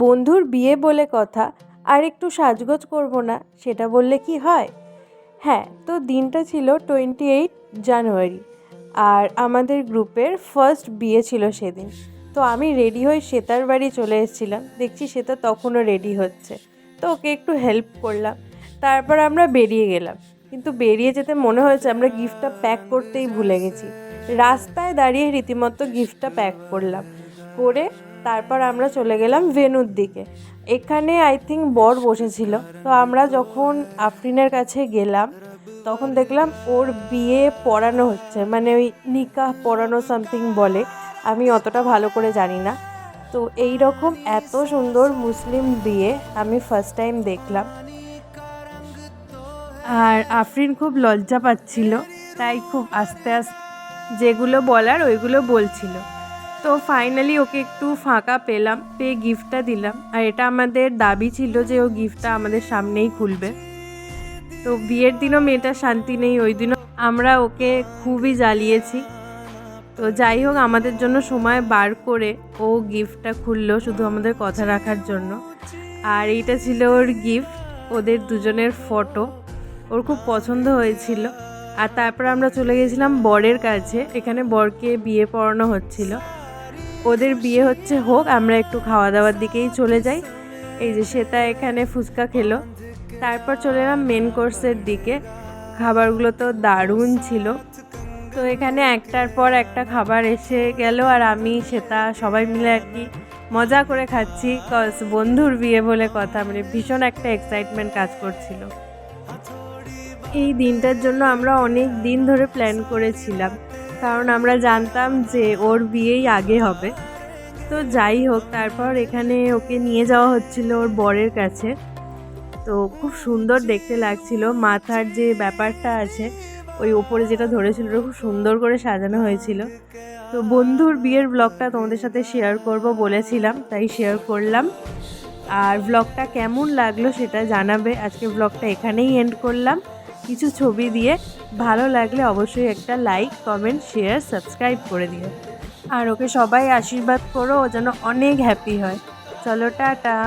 বন্ধুর বিয়ে বলে কথা, আর একটু সাজগোজ করব না সেটা বললে কি হয়? হ্যাঁ, তো দিনটা ছিল 28 জানুয়ারি, আর আমাদের গ্রুপের ফার্স্ট বিয়ে ছিল সেদিন। তো আমি রেডি হয়ে শ্বেতার বাড়ি চলে এসেছিলাম, দেখছি শ্বেতা তখনও রেডি হচ্ছে, তো ওকে একটু হেল্প করলাম। তারপর আমরা বেরিয়ে গেলাম, কিন্তু বেরিয়ে যেতে মনে হয়েছে আমরা গিফটটা প্যাক করতেই ভুলে গেছি। রাস্তায় দাঁড়িয়ে রীতিমতো গিফটটা প্যাক করলাম, করে তারপর আমরা চলে গেলাম ভেন্যুর দিকে। এখানে আই থিঙ্ক বর বসেছিল। তো আমরা যখন আফরিনের কাছে গেলাম তখন দেখলাম ওর বিয়ে পড়ানো হচ্ছে, মানে ওই নিকাহ পড়ানো সামথিং বলে, আমি অতটা ভালো করে জানি না। তো এই রকম এত সুন্দর মুসলিম বিয়ে আমি ফার্স্ট টাইম দেখলাম। আর আফরিন খুব লজ্জা পাচ্ছিল, তাই খুব আস্তে আস্তে যেগুলো বলার ওইগুলো বলছিল। তো ফাইনালি ওকে একটু ফাঁকা পেলাম, পেয়ে গিফটটা দিলাম। আর এটা আমাদের দাবি ছিল যে ও গিফটটা আমাদের সামনেই খুলবে। তো বিয়ের দিনও মেয়েটার শান্তি নেই, ওই দিনও আমরা ওকে খুবই জ্বালিয়েছি। তো যাই হোক, আমাদের জন্য সময় বার করে ও গিফটটা খুললো শুধু আমাদের কথা রাখার জন্য। আর এইটা ছিল ওর গিফট, ওদের দুজনের ফটো। ওর খুব পছন্দ হয়েছিল। আর তারপর আমরা চলে গেছিলাম বরের কাছে, এখানে বরকে বিয়ে পড়ানো হচ্ছিল। ওদের বিয়ে হচ্ছে হোক, আমরা একটু খাওয়া দাওয়ার দিকেই চলে যাই। এই যে শ্বেতা এখানে ফুচকা খেলো। তারপর চলে এলাম মেন কোর্সের দিকে। খাবারগুলো তো দারুণ ছিল। তো এখানে একটার পর একটা খাবার এসে গেল, আর আমি শ্বেতা সবাই মিলে আর কি মজা করে খাচ্ছি, কজ বন্ধুর বিয়ে বলে কথা, মানে ভীষণ একটা এক্সাইটমেন্ট কাজ করছিল। এই দিনটার জন্য আমরা অনেক দিন ধরে প্ল্যান করেছিলাম, কারণ আমরা জানতাম যে ওর বিয়েই আগে হবে। তো যাই হোক, তারপর এখানে ওকে নিয়ে যাওয়া হচ্ছিল ওর বরের কাছে। তো খুব সুন্দর দেখতে লাগছিল, মাথার যে ব্যাপারটা আছে ওই ওপরে যেটা ধরেছিল খুব সুন্দর করে সাজানো হয়েছিল। তো বন্ধুর বিয়ের ব্লগটা তোমাদের সাথে শেয়ার করব বলেছিলাম, তাই শেয়ার করলাম। আর ব্লগটা কেমন লাগলো সেটা জানাবে। আজকে ব্লগটা এখানেই এন্ড করলাম কিছু ছবি দিয়ে। ভালো লাগলে অবশ্যই একটা লাইক, কমেন্ট, শেয়ার, সাবস্ক্রাইব করে দিও। আর ওকে সবাই আশীর্বাদ করো, ও যেন অনেক হ্যাপি হয়। চলো, টাটা।